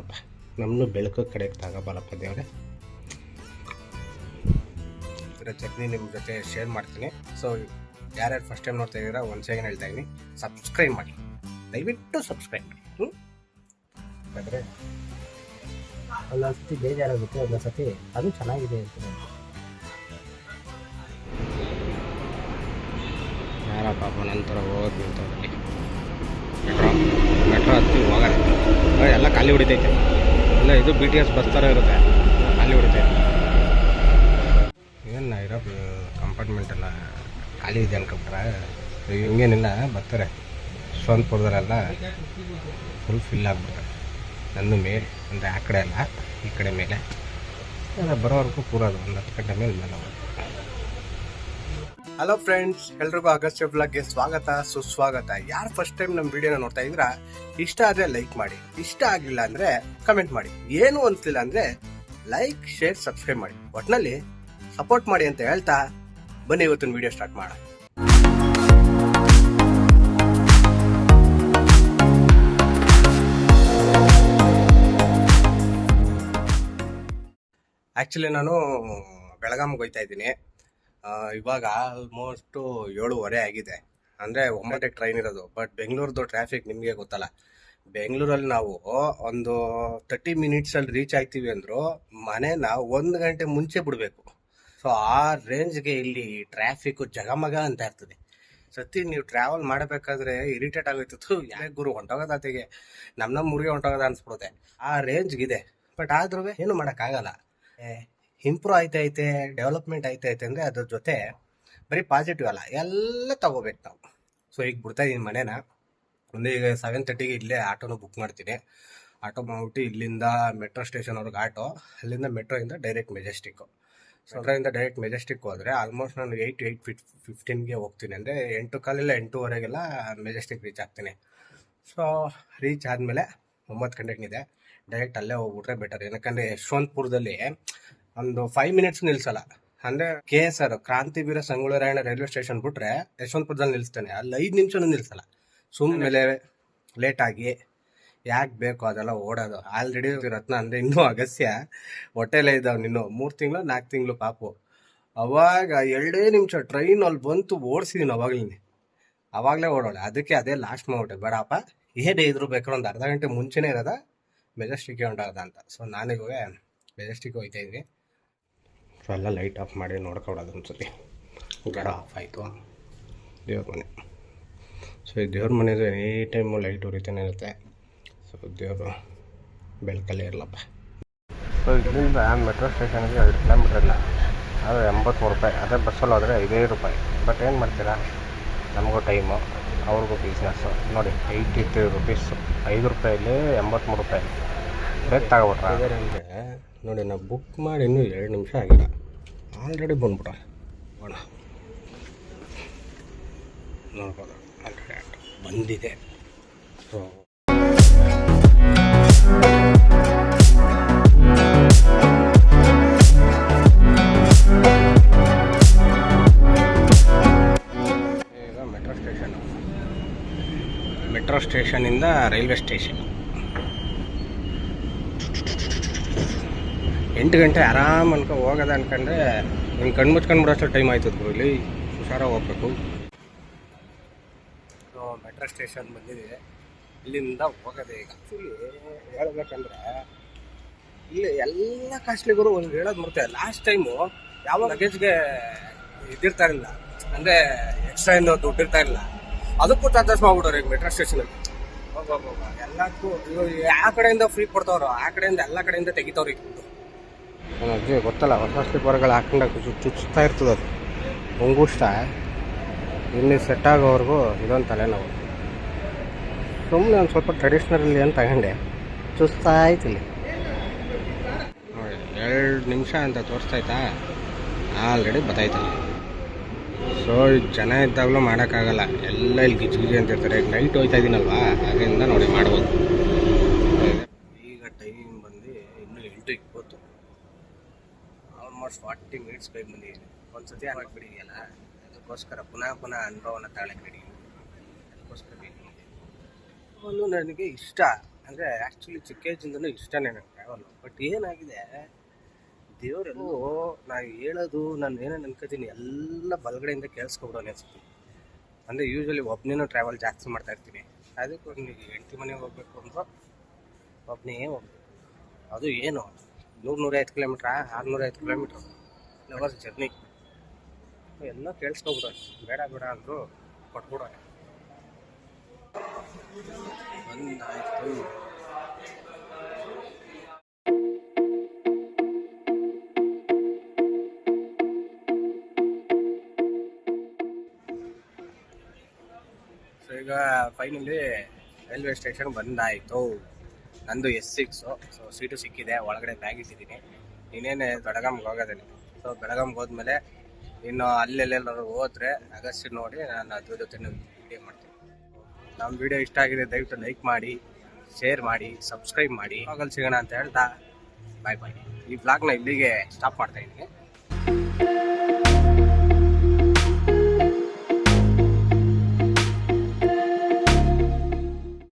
ಇರಲ್ಲಪ್ಪ, ನಮ್ಮನ್ನು ಬೆಳಕು ಕಡೆಗೆ ತಗೋಬಲ್ಲಪ್ಪ ದೇವ್ರೆ. ಇದರ ಚಟ್ನಿ ನಿಮ್ಮ ಜೊತೆ ಶೇರ್ ಮಾಡ್ತೀನಿ. ಸೊ ಯಾರ್ಯಾರು ಫಸ್ಟ್ ಟೈಮ್ ನೋಡ್ತಾ ಇದ್ದೀರಾ ಒಂದು ಸೆಕೆಂಡ್ ಹೇಳ್ತಾ ಇದ್ದೀನಿ, ಸಬ್ಸ್ಕ್ರೈಬ್ ಮಾಡಿ, ದಯವಿಟ್ಟು ಸಬ್ಸ್ಕ್ರೈಬ್ ಮಾಡಿ. ಯಾಕಂದರೆ ಒಂದೊಂದು ಸತಿ ಬೇಜಾರಾಗುತ್ತೆ, ಒಂದೊಂದು ಸತಿ ಅದು ಚೆನ್ನಾಗಿದೆ ಅಂತೀನಿ. ಯಾರ ಪಾಪ ನಂತರ ಹೋಗೋದು ನಿಂತವ್ರಲ್ಲಿ ಮೆಟ್ರೋ ಹತ್ತಿ ಹೋಗೋಣ. ಎಲ್ಲ ಖಾಲಿ ಹೊಡಿತೈತೆ, ಇಲ್ಲ ಇದು BTS ಬಸ್ ಥರ ಇರುತ್ತೆ, ಖಾಲಿ ಹೊಡಿತೈತೆ. ಏನು ಇರೋ ಕಂಪಾರ್ಟ್ಮೆಂಟೆಲ್ಲ ಖಾಲಿ ಇದೆ ಅನ್ಕೊಂಡ್ರೆ ಹಿಂಗೇನಿಲ್ಲ, ಬರ್ತಾರೆ ಯಶವಂತಪುರದಲ್ಲೆಲ್ಲ ಫುಲ್ ಫಿಲ್ ಆಗಿಬಿಡ್ತಾರೆ. ನನ್ನ ಮೇಲೆ ಅಂದರೆ ಆ ಕಡೆ ಅಲ್ಲ, ಈ ಕಡೆ ಮೇಲೆ ಎಲ್ಲ ಬರೋವರೆಗೂ ಕೂರೋದು, ಒಂದು 10 ಗಂಟೆ ಮೇಲೆ ಹೋಗೋದು. ಹಲೋ ಫ್ರೆಂಡ್ಸ್, ಎಲ್ರಿಗೂ ಅಗಸ್ತ್ಯ ಬ್ಲಾಗ್ಗೆ ಸ್ವಾಗತ ಸುಸ್ವಾಗತ. ಯಾರು ಫಸ್ಟ್ ಟೈಮ್ ನಮ್ಮ ವಿಡಿಯೋನ ನೋಡ್ತಾ ಇದ್ದೀರಾ, ಇಷ್ಟ ಆದರೆ ಲೈಕ್ ಮಾಡಿ, ಇಷ್ಟ ಆಗಲಿಲ್ಲ ಅಂದರೆ ಕಮೆಂಟ್ ಮಾಡಿ, ಏನು ಅನಿಸ್ಲಿಲ್ಲ ಅಂದರೆ ಲೈಕ್ ಶೇರ್ ಸಬ್ಸ್ಕ್ರೈಬ್ ಮಾಡಿ, ಒಟ್ಟಿನಲ್ಲಿ ಸಪೋರ್ಟ್ ಮಾಡಿ ಅಂತ ಹೇಳ್ತಾ ಬನ್ನಿ ಇವತ್ತಿನ ವಿಡಿಯೋ ಸ್ಟಾರ್ಟ್ ಮಾಡೋಣ. ಆ್ಯಕ್ಚುಲಿ ನಾನು ಬೆಳಗಾವಿಗೆ ಹೋಗ್ತಾ ಇದ್ದೀನಿ. ಇವಾಗ ಆಲ್ಮೋಸ್ಟು 7:30 ಆಗಿದೆ. ಅಂದರೆ 9ಕ್ಕೆ ಟ್ರೈನ್ ಇರೋದು. ಬಟ್ ಬೆಂಗಳೂರದು ಟ್ರಾಫಿಕ್ ನಿಮಗೆ ಗೊತ್ತಲ್ಲ. ಬೆಂಗಳೂರಲ್ಲಿ ನಾವು ಒಂದು 30 ಮಿನಿಟ್ಸಲ್ಲಿ ರೀಚ್ ಆಗ್ತೀವಿ ಅಂದರು ಮನೇನ 1 ಗಂಟೆ ಮುಂಚೆ ಬಿಡಬೇಕು. ಸೊ ಆ ರೇಂಜ್ಗೆ ಇಲ್ಲಿ ಟ್ರಾಫಿಕ್ಕು ಜಗಮಗ ಅಂತ ಇರ್ತದೆ. ಸತಿ ನೀವು ಟ್ರಾವೆಲ್ ಮಾಡಬೇಕಾದ್ರೆ ಇರಿಟೇಟ್ ಆಗೋಯ್ತು, ಯಾಕೆ ಗುರು ಹೊಂಟೋಗೋದಾತಿಗೆ ನಮ್ಮ ಊರಿಗೆ ಹೊಂಟೋಗೋದ ಅನ್ಸ್ಬಿಡುತ್ತೆ, ಆ ರೇಂಜ್ಗಿದೆ. ಬಟ್ ಆದ್ರೂ ಏನು ಮಾಡೋಕ್ಕಾಗಲ್ಲ. ಇಂಪ್ರೂವ್ ಆಯ್ತೈತೆ, ಡೆವಲಪ್ಮೆಂಟ್ ಆಯ್ತೈತೆ ಅಂದರೆ ಅದ್ರ ಜೊತೆ ಬರೀ ಪಾಸಿಟಿವ್ ಅಲ್ಲ, ಎಲ್ಲ ತಗೋಬೇಕು ನಾವು. ಸೊ ಈಗ ಬಿಡ್ತಾ ಇದ್ದೀನಿ ಮನೇನ. ಒಂದು ಈಗ 7:30ಗೆ ಇಲ್ಲೇ ಆಟೋನ ಬುಕ್ ಮಾಡ್ತೀನಿ. ಆಟೋ ಮಾಡ್ಬಿಟ್ಟು ಇಲ್ಲಿಂದ ಮೆಟ್ರೋ ಸ್ಟೇಷನ್ವರೆಗೆ ಆಟೋ, ಅಲ್ಲಿಂದ ಮೆಟ್ರೋಯಿಂದ ಡೈರೆಕ್ಟ್ ಮೆಜೆಸ್ಟಿಕ್ಕು. ಸೊ ಅದರಿಂದ ಡೈರೆಕ್ಟ್ ಮೆಜೆಸ್ಟಿಕ್ ಹೋದರೆ ಆಲ್ಮೋಸ್ಟ್ ನಾನು 8:15ಗೆ ಹೋಗ್ತೀನಿ. ಅಂದರೆ 8:15 8:30 ಮೆಜೆಸ್ಟಿಕ್ ರೀಚ್ ಆಗ್ತೀನಿ. ಸೊ ರೀಚ್ ಆದಮೇಲೆ 9 ಗಂಟೆಗಿದೆ, ಡೈರೆಕ್ಟ್ ಅಲ್ಲೇ ಹೋಗ್ಬಿಟ್ರೆ ಬೆಟರ್. ಯಾಕಂದರೆ ಯಶವಂತಪುರದಲ್ಲಿ ಒಂದು 5 ಮಿನಿಟ್ಸ್ ನಿಲ್ಸಲ್ಲ. ಅಂದರೆ KSR ಕ್ರಾಂತಿವೀರ ಸಂಗೊಳ್ಳಿ ರಾಯಣ್ಣ ರೈಲ್ವೆ ಸ್ಟೇಷನ್ ಬಿಟ್ರೆ ಯಶವಂತಪುರದಲ್ಲಿ ನಿಲ್ಲಿಸ್ತಾನೆ, ಅಲ್ಲಿ 5 ನಿಮಿಷನೂ ನಿಲ್ಸಲ್ಲ. ಸುಮ್ಮನೆ ಲೇಟಾಗಿ ಯಾಕೆ ಬೇಕು ಅದೆಲ್ಲ ಓಡೋದು. ಆಲ್ರೆಡಿ ರತ್ನ ಅಂದರೆ ಇನ್ನೂ ಅಗಸ್ತ್ಯ ಹೊಟ್ಟೆಲೇ ಇದ್ದಾವೆ, ಇನ್ನೂ 3 ತಿಂಗಳು 4 ತಿಂಗಳು ಪಾಪು. ಅವಾಗ 2 ನಿಮಿಷ ಟ್ರೈನ್ ಅಲ್ಲಿ ಬಂತು, ಓಡಿಸಿದೀನಿ ಅವಾಗಲೇ ಓಡೋಳೆ. ಅದಕ್ಕೆ ಅದೇ ಲಾಸ್ಟ್ ಮಾಡ್ಬಿಟ್ಟೆ, ಬೇಡಪ್ಪ ಏನೇ ಇದ್ರು ಬೇಕಾದ್ರೆ ಒಂದು ಅರ್ಧ ಗಂಟೆ ಮುಂಚೆನೇ ಇರೋದ ಮೆಜೆಸ್ಟಿಕ್ಗೆ ಹೊಂಟಾಗದ ಅಂತ. ಸೊ ನಾನೀಗ ಮೆಜೆಸ್ಟಿಕ್ ಹೋಗ್ತಾ ಇದ್ವಿ. ಸೊ ಎಲ್ಲ ಲೈಟ್ ಆಫ್ ಮಾಡಿ ನೋಡ್ಕೊಡೋದು. ಒಂದ್ಸತಿ ಗಡ ಆಫ್ ಆಯಿತು. ದೇವ್ರ ಮನೆ. ಸೊ ಈ ದೇವ್ರ ಮನೆದು ಎನಿ ಟೈಮು ಲೈಟ್ ಉರಿತಾನೆ ಇರುತ್ತೆ. ಸೊ ದೇವರು ಬೆಳಕಲ್ಲೇ ಇರಲಪ್ಪ. ಸೊ ಇದರಿಂದ ಮೆಟ್ರೋ ಸ್ಟೇಷನ್ಗೆ 2 ಕಿಲೋಮೀಟ್ರ್ ಇಲ್ಲ, ಅದು 83 ರೂಪಾಯಿ. ಅದೇ ಬಸ್ಸಲ್ಲಿ ಹೋದರೆ 5 ರೂಪಾಯಿ. ಬಟ್ ಏನು ಮಾಡ್ತೀರಾ, ನಮಗೂ ಟೈಮು, ಅವ್ರಿಗೂ ಬಿಸ್ನೆಸ್ಸು. ನೋಡಿ 83 ರುಪೀಸ್, 5 ರೂಪಾಯಲ್ಲಿ 83 ರೂಪಾಯಿ ಬೇಗ ತಗೊಬಿಟ್ರೆ. ಅಂದರೆ ನೋಡಿ, ನಾವು ಬುಕ್ ಮಾಡಿ ಇನ್ನೂ 2 ನಿಮಿಷ ಆಗಿಲ್ಲ, ಆಲ್ರೆಡಿ ಬಂದ್ಬಿಟ್ಟ. ಹೋಣ ನೋಡ್ಬೋದು, ಆಲ್ರೆಡಿ ಬಂದಿದೆ. ಸೊ ಈಗ ಮೆಟ್ರೋ ಸ್ಟೇಷನಿಂದ ರೈಲ್ವೆ ಸ್ಟೇಷನ್ 8 ಗಂಟೆ ಆರಾಮ್ ಅನ್ಕೊ ಹೋಗೋದ ಅನ್ಕೊಂಡ್ರೆ ಹಿಂಗೆ ಕಣ್ಣು ಮುಚ್ಕೊಂಡು ಬಿಡೋಷ್ಟು ಟೈಮ್ ಆಯ್ತದ. ಇಲ್ಲಿ ಹುಷಾರಾಗಿ ಹೋಗ್ಬೇಕು. ಸೊ ಮೆಟ್ರೋ ಸ್ಟೇಷನ್ ಬಂದಿದೆ, ಇಲ್ಲಿಂದ ಹೋಗೋದೆ. ಈಗ ಆ್ಯಕ್ಚುಲಿ ಹೇಳ್ಬೇಕಂದ್ರೆ ಇಲ್ಲಿ ಎಲ್ಲ ಕಾಸ್ಟ್ಲಿಗರು ಒಂದು ಹೇಳೋದು ಮುಡ್ತಾರೆ. ಲಾಸ್ಟ್ ಟೈಮು ಯಾವ ಲಗೇಜ್ಗೆ ಇದಿರ್ತಾ ಇರಲಿಲ್ಲ, ಅಂದರೆ ಎಕ್ಸ್ಟ್ರಾ ಏನು ದುಡ್ಡು ಇರ್ತಾ ಇರಲಿಲ್ಲ, ಅದಕ್ಕೂ ಚಾರ್ಜಸ್ ಮಾಡ್ಬಿಟ್ಟವ್ರು ಈಗ ಮೆಟ್ರೋ ಸ್ಟೇಷನಲ್ಲಿ. ಎಲ್ಲದಕ್ಕೂ ಯಾವ ಕಡೆಯಿಂದ ಫ್ರೀ ಕೊಡ್ತಾವ್ರು, ಆ ಕಡೆಯಿಂದ ಎಲ್ಲ ಕಡೆಯಿಂದ ತೆಗಿತಾವ್ರಿ ದುಡ್ಡು. ಅಜ್ಜಿ ಗೊತ್ತಲ್ಲ, ಹೊಸ ಸ್ಲೀಪರ್ಗಳು ಹಾಕೊಂಡಾಗ ಚುಚ್ತಾ ಇರ್ತದೆ ಅದು ಮುಂಗುಷ್ಟ. ಇಲ್ಲಿ ಸೆಟ್ ಆಗೋವರೆಗೂ ಇದೊಂದು ತಲೆನೋವು. ಸುಮ್ಮನೆ ಒಂದು ಸ್ವಲ್ಪ ಟ್ರೆಡಿಷ್ನರಲ್ಲಿ ಅಂತ ತಗೊಂಡೆ, ಚುಚ್ತಾ ಆಯ್ತು ಇಲ್ಲಿ. ನೋಡಿ 2 ನಿಮಿಷ ಅಂತ ತೋರಿಸ್ತಾಯ್ತಾ, ಆಲ್ರೆಡಿ ಬತ್ತಾಯ್ತಲ್ಲ. ಸೊ ಜನ ಇದ್ದಾಗಲೂ ಮಾಡೋಕ್ಕಾಗಲ್ಲ, ಎಲ್ಲ ಇಲ್ಲಿ ಗಿಚ್ಚಿ ಅಂತ ಇರ್ತಾರೆ. ಈಗ ನೈಟ್ ಹೋಗ್ತಾ ಇದ್ದೀನಲ್ವಾ, ಅದರಿಂದ ನೋಡಿ ಮಾಡ್ಬೋದು. ಈಗ ಟೈಮ್ ಬಂದು ಇನ್ನೂ 8:20, ಆಲ್ಮೋಸ್ಟ್ 40 ಮಿನಿಟ್ಸ್ ಬೇಗ ಬಂದಿದ್ದೀನಿ. ಒಂದು ಸತಿ ಹಾಕಿಬಿಟ್ಟಿದೆಯಲ್ಲ, ಅದಕ್ಕೋಸ್ಕರ ಪುನಃ ಅನುಭವನ ತಾಳಕ್ಕೆ ರೆಡಿ. ಅದಕ್ಕೋಸ್ಕರ ಬೇಕು. ಒಂದು ನನಗೆ ಇಷ್ಟ, ಅಂದರೆ ಆ್ಯಕ್ಚುಲಿ ಚಿಕ್ಕ ಏಜಿಂದನೂ ಇಷ್ಟನೇ ನನಗೆ ಟ್ರಾವೆಲ್. ಬಟ್ ಏನಾಗಿದೆ, ದೇವರೆಲ್ಲೂ ನಾನು ಹೇಳೋದು ನಾನು ಏನೇನು ಅನ್ಕೋತೀನಿ ಎಲ್ಲ ಬಲಗಡೆಯಿಂದ ಕೇಳಿಸ್ಕೊಬಿಡೋನೆ ಅನ್ಸುತ್ತೆ. ಅಂದರೆ ಯೂಶ್ವಲಿ ಒಬ್ಬನೇನೂ ಟ್ರಾವೆಲ್ ಜಾಸ್ತಿ ಮಾಡ್ತಾ ಇರ್ತೀನಿ. ಅದಕ್ಕೆ ಒಂದು ಹೆಂಡತಿ ಮನೆಗೆ ಹೋಗ್ಬೇಕು ಅಂದರೂ ಒಬ್ಬನೇ ಹೋಗ್ಬೇಕು. ಅದು ಏನು 100-150 ಕಿಲೋಮೀಟ್ರಾ, 650 ಕಿಲೋಮೀಟ್ರು ಅವರ್ಸ್ ಜರ್ನಿ ಎಲ್ಲ ಕೇಳಿಸ್ಕೊಬಿಡೋಣ. ಬೇಡ ಬೇಡ ಅಂದರು ಕೊಟ್ಬಿಡೋಣ. ಒಂದಾಯಿತು. ಸೊ ಈಗ ಫೈನಲಿ ರೈಲ್ವೆ ಸ್ಟೇಷನ್ ಬಂದಾಯಿತು. ನಂದು S6. ಸೊ ಸೀಟು ಸಿಕ್ಕಿದೆ, ಒಳಗಡೆ ಬ್ಯಾಗ್ ಇಟ್ಟಿದ್ದೀನಿ. ಇನ್ನೇನು ಬೆಳಗಾಮ್ಗೆ ಹೋಗೋದಲ್ಲಿ. ಸೊ ಬೆಳಗಾಮ್ಗೆ ಹೋದ್ಮೇಲೆ ಇನ್ನು ಅಲ್ಲೆಲ್ಲೆಲ್ಲರೂ ಹೋದರೆ ಆಗಸ್ಟ್ ನೋಡಿ ನಾನು ಅದ್ರ ಜೊತೆ ವಿಡಿಯೋ ಮಾಡ್ತೀನಿ. ನಮ್ಮ ವಿಡಿಯೋ ಇಷ್ಟ ಆಗಿದೆ ದಯವಿಟ್ಟು ಲೈಕ್ ಮಾಡಿ, ಶೇರ್ ಮಾಡಿ, ಸಬ್ಸ್ಕ್ರೈಬ್ ಮಾಡಿ. ಆವಾಗಲ್ಲಿ ಸಿಗೋಣ ಅಂತ ಹೇಳ್ತಾ ಬಾಯ್ ಬಾಯ್. ಈ ಬ್ಲಾಗ್ನ ಇಲ್ಲಿಗೆ ಸ್ಟಾಪ್ ಮಾಡ್ತಾಯಿದ್ದೀನಿ.